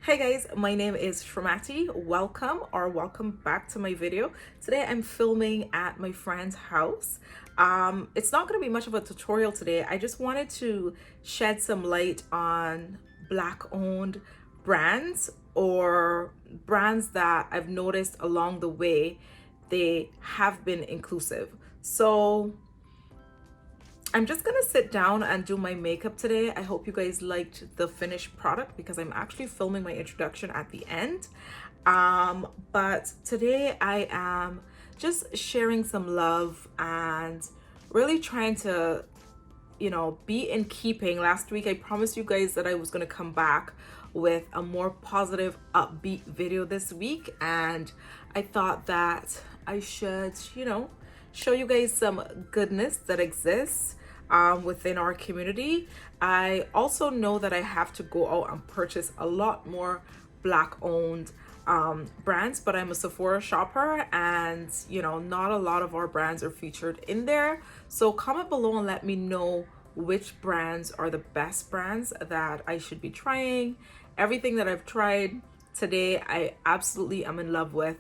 Hey guys, my name is Shramati. Welcome back to my video. Today I'm filming at my friend's house. It's not going to be much of a tutorial today. I just wanted to shed some light on black owned brands or brands that I've noticed along the way they have been inclusive. So I'm just gonna sit down and do my makeup today. I hope you guys liked the finished product because I'm actually filming my introduction at the end. But today I am just sharing some love and really trying to, be in keeping. Last week I promised you guys that I was gonna come back with a more positive, upbeat video this week, and I thought that I should, show you guys some goodness that exists within our community. I also know that I have to go out and purchase a lot more black owned brands, but I'm a Sephora shopper, and not a lot of our brands are featured in there. So comment below and let me know which brands are the best brands that I should be trying. Everything that I've tried today, I absolutely am in love with.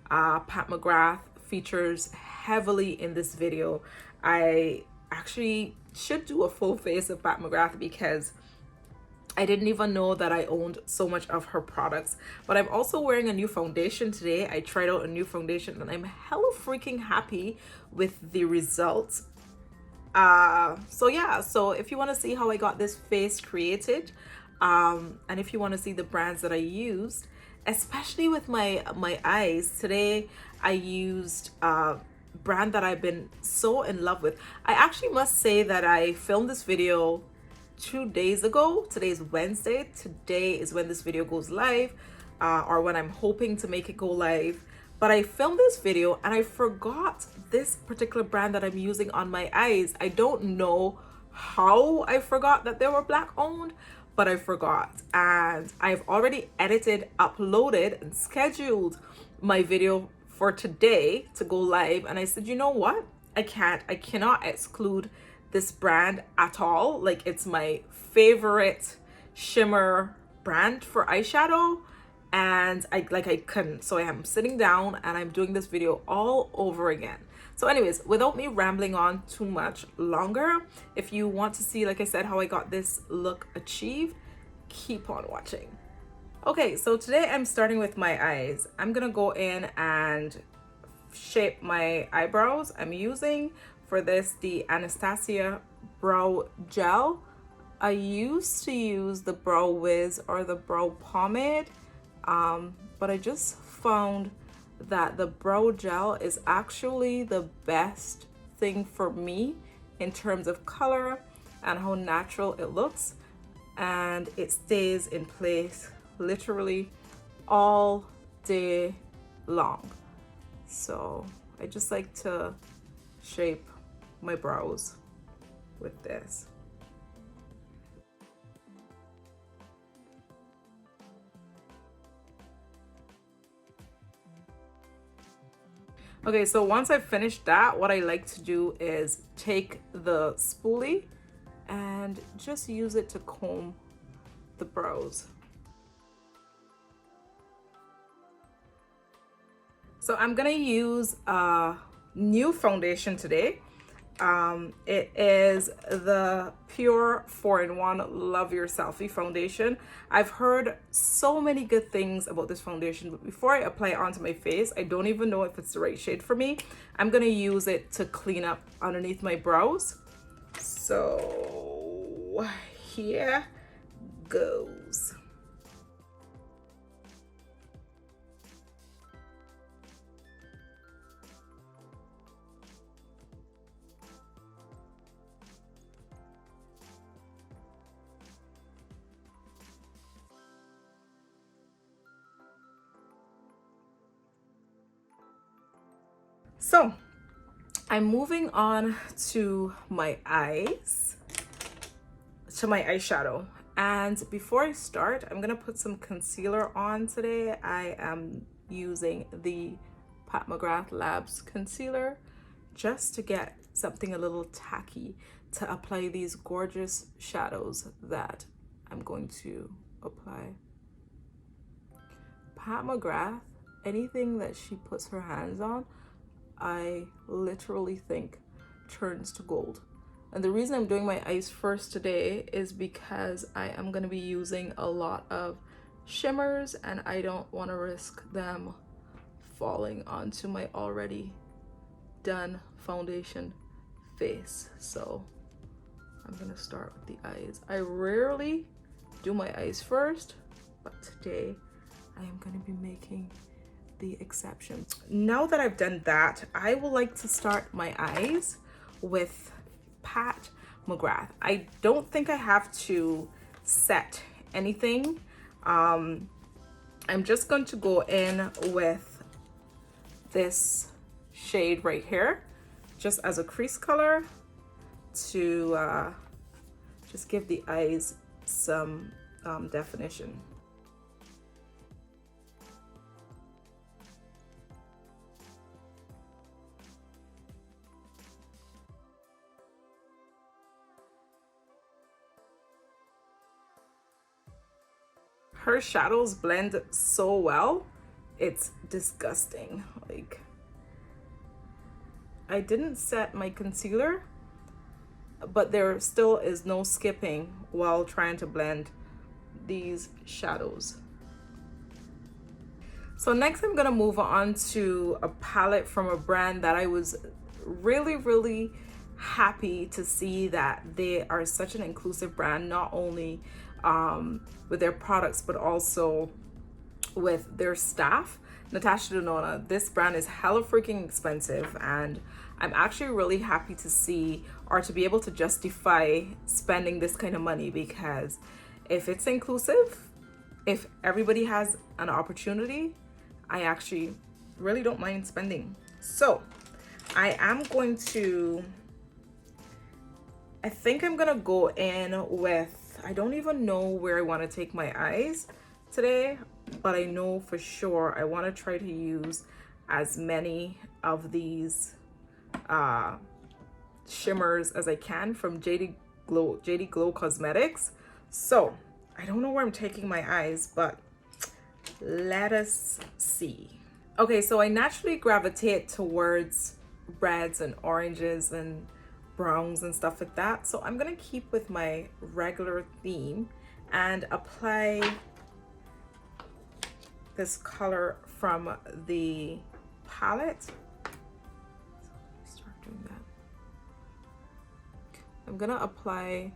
Pat McGrath features heavily in this video. I actually should do a full face of Pat McGrath because I didn't even know that I owned so much of her products. But I'm also wearing a new foundation today. I tried out a new foundation and I'm hella freaking happy with the results. So if you want to see how I got this face created, and if you want to see the brands that I used, especially with my eyes, today I used brand that I've been so in love with. I actually must say that I filmed this video 2 days ago. Today's Wednesday. Today is when this video goes live, or when I'm hoping to make it go live. But I filmed this video and I forgot this particular brand that I'm using on my eyes. I don't know how I forgot that they were black owned, but I forgot. And I've already edited, uploaded, and scheduled my video for today to go live. And I said, you know what? I cannot exclude this brand at all. Like, it's my favorite shimmer brand for eyeshadow, and I couldn't. So I am sitting down and I'm doing this video all over again. So anyways, without me rambling on too much longer, if you want to see, like I said, how I got this look achieved, keep on watching. Okay, so today I'm starting with my eyes. I'm gonna go in and shape my eyebrows. I'm using for this the Anastasia brow gel. I used to use the Brow Wiz or the brow pomade, but I just found that the brow gel is actually the best thing for me in terms of color and how natural it looks, and it stays in place literally all day long. So I just like to shape my brows with this. Okay, so once I've finished that, what I like to do is take the spoolie and just use it to comb the brows. So I'm gonna use a new foundation today. It is the Pure 4-in-1 Love Your Selfie foundation. I've heard so many good things about this foundation, but before I apply it onto my face, I don't even know if it's the right shade for me. I'm gonna use it to clean up underneath my brows. So here goes. So I'm moving on to my eyes, to my eyeshadow. And before I start, I'm gonna put some concealer on today. I am using the Pat McGrath Labs concealer just to get something a little tacky to apply these gorgeous shadows that I'm going to apply. Pat McGrath, anything that she puts her hands on, I literally think turns to gold. And the reason I'm doing my eyes first today is because I am going to be using a lot of shimmers and I don't want to risk them falling onto my already done foundation face. So I'm going to start with the eyes. I rarely do my eyes first, but today I am going to be making the exception. Now that I've done that, I would like to start my eyes with Pat McGrath. I don't think I have to set anything. I'm just going to go in with this shade right here, just as a crease color to just give the eyes some definition. Her shadows blend so well, it's disgusting. Like, I didn't set my concealer, but there still is no skipping while trying to blend these shadows. So next I'm gonna move on to a palette from a brand that I was really happy to see that they are such an inclusive brand, not only with their products but also with their staff. Natasha Denona, this brand is hella freaking expensive, and I'm actually really happy to see or to be able to justify spending this kind of money, because if it's inclusive, if everybody has an opportunity, I actually really don't mind spending. So I think I'm gonna go in with, I don't even know where I want to take my eyes today, but I know for sure I want to try to use as many of these shimmers as I can from JD Glow Cosmetics. So I don't know where I'm taking my eyes, but let us see. Okay, so I naturally gravitate towards reds and oranges and browns and stuff like that. So I'm gonna keep with my regular theme and apply this color from the palette. So let me start doing that. I'm gonna apply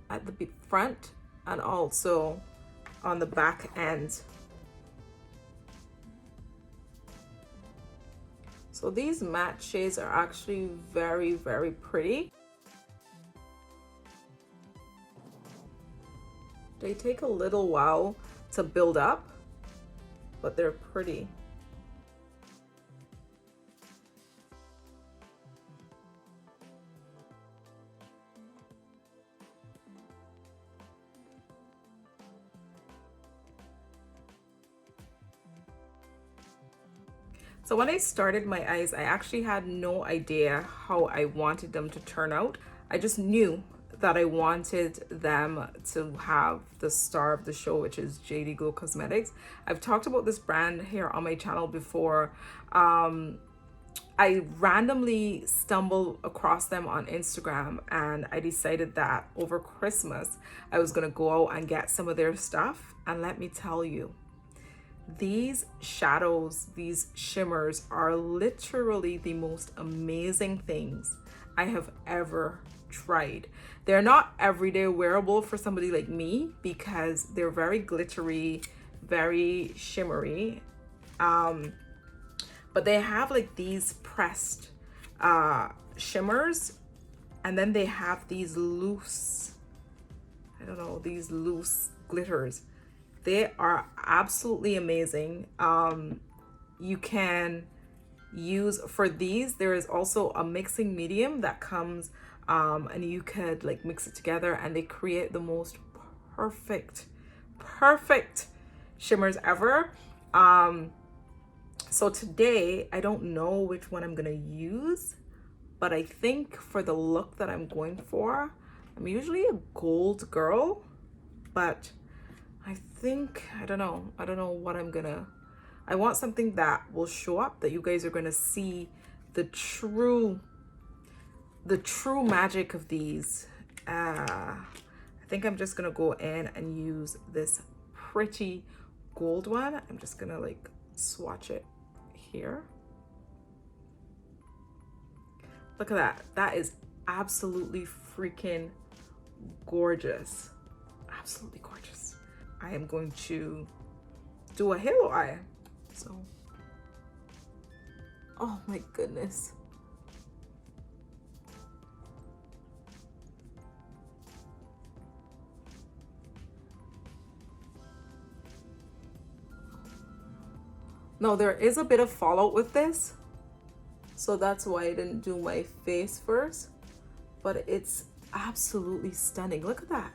at the front and also on the back end. So these matte shades are actually very pretty. They take a little while to build up, but they're pretty. So when I started my eyes, I actually had no idea how I wanted them to turn out. I just knew that I wanted them to have the star of the show, which is JD Glow Cosmetics. I've talked about this brand here on my channel before. I randomly stumbled across them on Instagram, and I decided that over Christmas, I was gonna go out and get some of their stuff. And let me tell you, these shadows, these shimmers are literally the most amazing things I have ever tried. They're not everyday wearable for somebody like me because they're very glittery, very shimmery. But they have like these pressed shimmers, and then they have these loose, I don't know, these loose glitters. They are absolutely amazing. You can use, for these, there is also a mixing medium that comes and you could like mix it together, and they create the most perfect shimmers ever. So today, I don't know which one I'm gonna use, but I think for the look that I'm going for, I'm usually a gold girl, but I think, I don't know what I'm gonna, I want something that will show up, that you guys are gonna see the true magic of these. I think I'm just gonna go in and use this pretty gold one. I'm just gonna like swatch it here. Look at that. That is absolutely freaking gorgeous. Absolutely gorgeous. I am going to do a halo eye. So, oh my goodness. Now there is a bit of fallout with this, so that's why I didn't do my face first, but it's absolutely stunning. Look at that.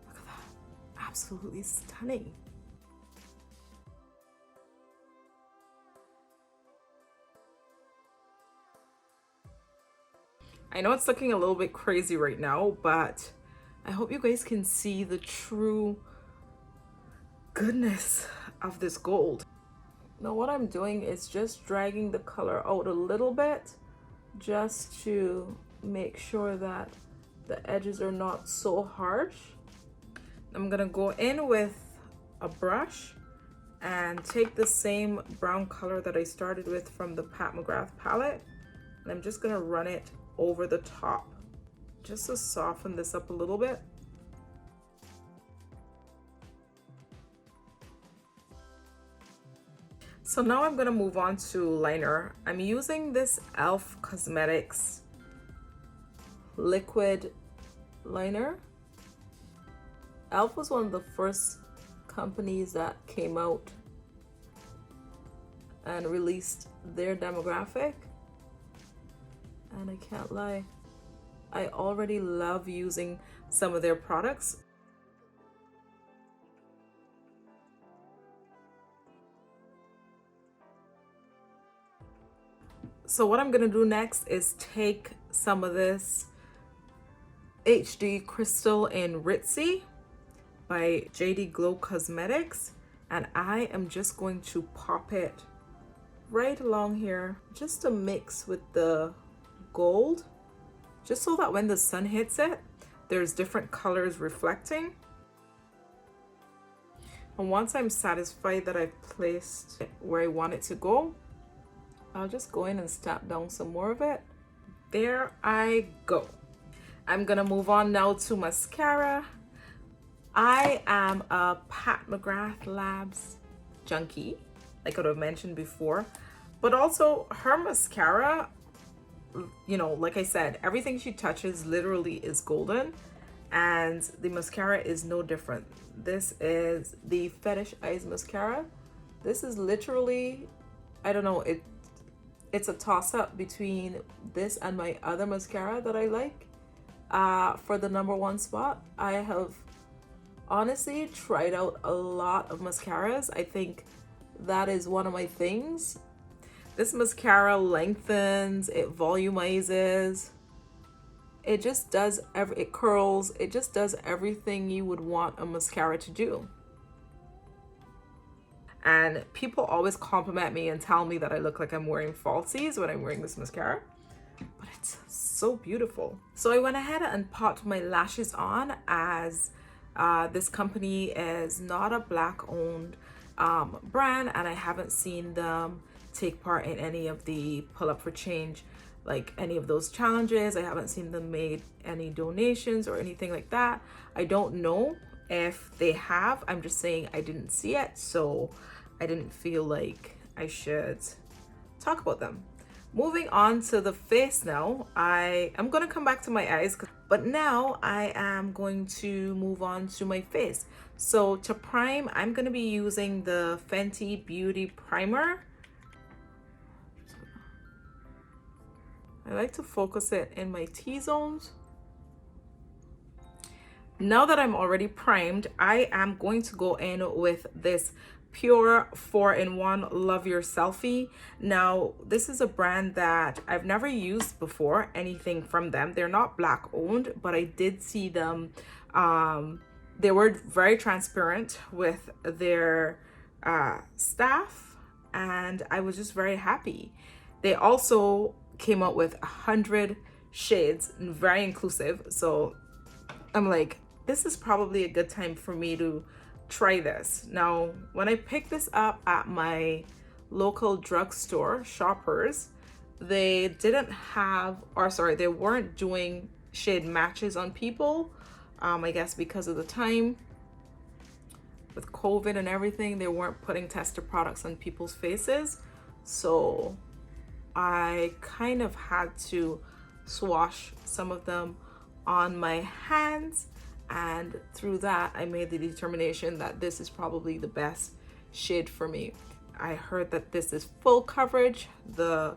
Look at that. Absolutely stunning. I know it's looking a little bit crazy right now, but I hope you guys can see the true goodness of this gold. Now what I'm doing is just dragging the color out a little bit, just to make sure that the edges are not so harsh. I'm gonna go in with a brush and take the same brown color that I started with from the Pat McGrath palette, and I'm just gonna run it over the top just to soften this up a little bit. So now I'm gonna move on to liner. I'm using this e.l.f. Cosmetics liquid liner. e.l.f. was one of the first companies that came out and released their demographic, and I can't lie, I already love using some of their products. So what I'm gonna do next is take some of this HD Crystal in Ritzy by JD Glow Cosmetics, and I am just going to pop it right along here just to mix with the gold, just so that when the sun hits it, there's different colors reflecting. And once I'm satisfied that I've placed it where I want it to go, I'll just go in and stamp down some more of it. There I go. I'm gonna move on now to mascara. I am a Pat McGrath Labs junkie, like I would have mentioned before, but also her mascara, you know, like I said, everything she touches literally is golden, and the mascara is no different. This is the Fetish Eyes mascara. This is literally, I don't know, it's a toss-up between this and my other mascara that I like for the #1 spot. I have honestly tried out a lot of mascaras. I think that is one of my things. This mascara lengthens, it volumizes, it just does it curls, it just does everything you would want a mascara to do. And people always compliment me and tell me that I look like I'm wearing falsies when I'm wearing this mascara, but it's so beautiful. So I went ahead and popped my lashes on, as this company is not a Black owned brand, and I haven't seen them take part in any of the pull up for change, like any of those challenges. I haven't seen them made any donations or anything like that. I don't know if they have. I'm just saying I didn't see it, so I didn't feel like I should talk about them. Moving on to the face now. I'm gonna come back to my eyes, but now I am going to move on to my face. So to prime, I'm gonna be using the Fenty Beauty Primer. I like to focus it in my T-zones. Now that I'm already primed, I am going to go in with this Pure 4-in-1 Love Your Selfie. Now, this is a brand that I've never used before, anything from them. They're not Black owned, but I did see them. They were very transparent with their staff, and I was just very happy. They also came out with 100 shades, very inclusive. So I'm like, this is probably a good time for me to try this. Now, when I picked this up at my local drugstore, Shoppers, they didn't have, or sorry, they weren't doing shade matches on people. I guess because of the time with COVID and everything, they weren't putting tester products on people's faces. So I kind of had to swash some of them on my hands, and through that I made the determination that this is probably the best shade for me. I heard that this is full coverage. The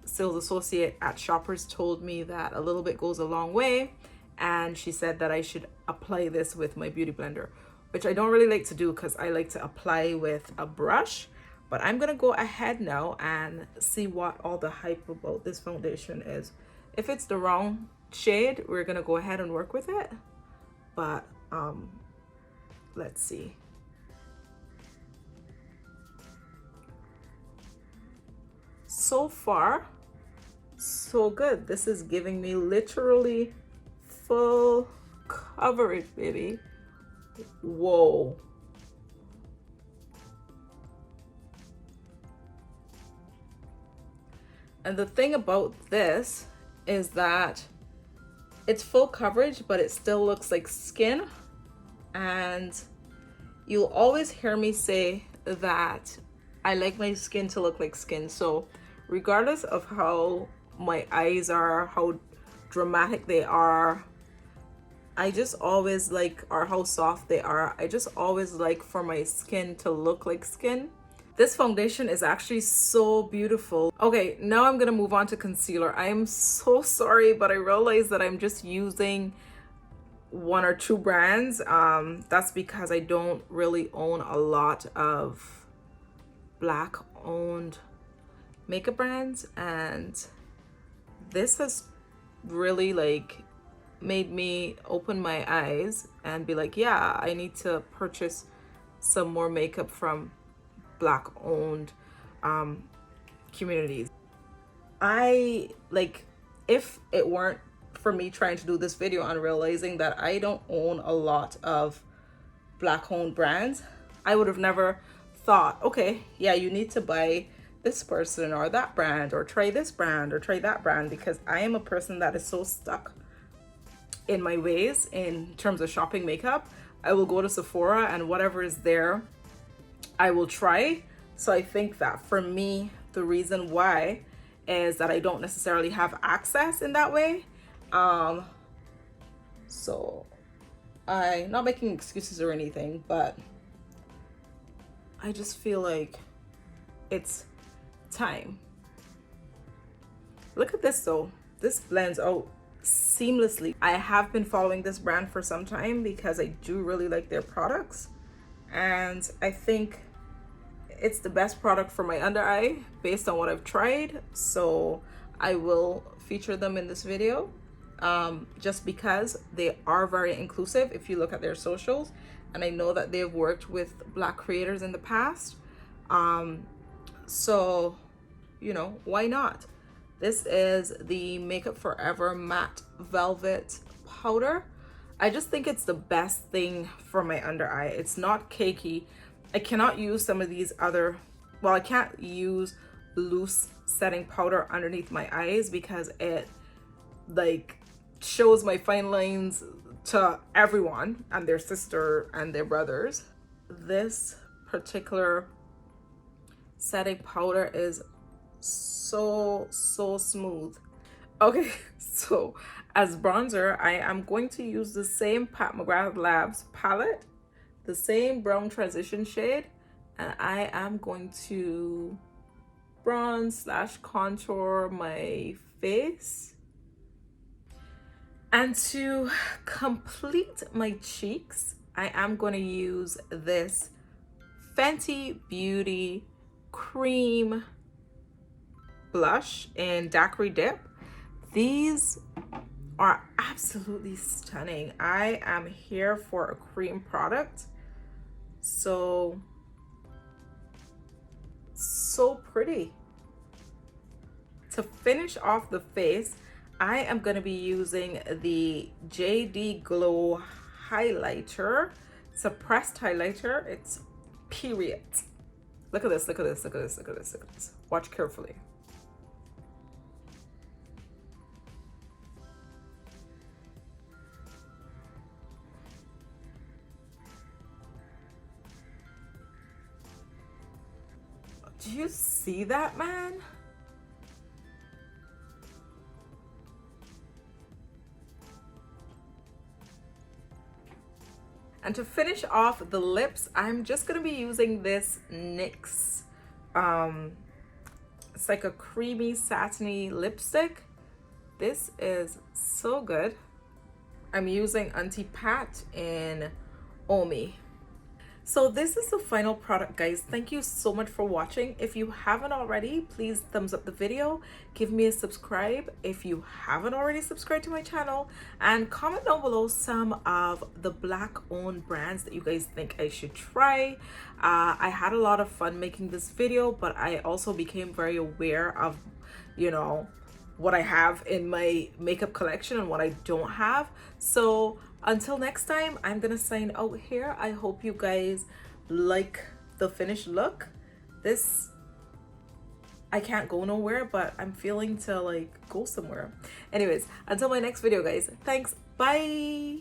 sales associate at Shoppers told me that a little bit goes a long way, and she said that I should apply this with my beauty blender, which I don't really like to do because I like to apply with a brush. But I'm gonna go ahead now and see what all the hype about this foundation is. If it's the wrong shade, we're gonna go ahead and work with it. But let's see. So far, so good. This is giving me literally full coverage, baby. Whoa. And the thing about this is that it's full coverage, but it still looks like skin. And you'll always hear me say that I like my skin to look like skin. So regardless of how my eyes are, how dramatic they are, I just always like, or how soft they are, I just always like for my skin to look like skin. This foundation is actually so beautiful. Okay, now I'm gonna move on to concealer. I am so sorry, but I realized that I'm just using one or two brands. That's because I don't really own a lot of Black owned makeup brands, and this has really like made me open my eyes and be like, yeah, I need to purchase some more makeup from Black owned communities. I like, if it weren't for me trying to do this video and realizing that I don't own a lot of Black owned brands, I would have never thought, okay, yeah, you need to buy this person or that brand, or try this brand or try that brand, because I am a person that is so stuck in my ways in terms of shopping makeup. I will go to Sephora and whatever is there I will try. So I think that for me, the reason why is that I don't necessarily have access in that way. So I'm not making excuses or anything, but I just feel like it's time. Look at this though. This blends out seamlessly. I have been following this brand for some time because I do really like their products, and I think it's the best product for my under eye based on what I've tried. So I will feature them in this video, just because they are very inclusive if you look at their socials, and I know that they've worked with Black creators in the past. So you know, why not? This is the Makeup Forever Matte Velvet Powder. I just think it's the best thing for my under eye. It's not cakey. I cannot use some of these other, well, I can't use loose setting powder underneath my eyes because it like shows my fine lines to everyone and their sister and their brothers. This particular setting powder is so smooth. Okay, so as bronzer, I am going to use the same Pat McGrath Labs palette, the same brown transition shade, and I am going to bronze slash contour my face. And to complete my cheeks, I am going to use this Fenty Beauty Cream Blush in Daiquiri Dip. These are absolutely stunning. I am here for a cream product. So pretty. To finish off the face, I am going to be using the JD Glow highlighter. It's a pressed highlighter. It's period. Look at this, look at this, look at this, look at this, look at this. Watch carefully. Do you see that, man? And to finish off the lips, I'm just gonna be using this NYX. It's like a creamy, satiny lipstick. This is so good. I'm using Anti-Pat in Omi. So this is the final product, guys. Thank you so much for watching. If you haven't already, please thumbs up the video, give me a subscribe if you haven't already subscribed to my channel, and comment down below some of the black owned brands that you guys think I should try. I had a lot of fun making this video, but I also became very aware of, you know, what I have in my makeup collection and what I don't have. So until next time, I'm gonna sign out here. I hope you guys like the finished look. This, I can't go nowhere, but I'm feeling to like go somewhere. Anyways, until my next video, guys. Thanks, bye.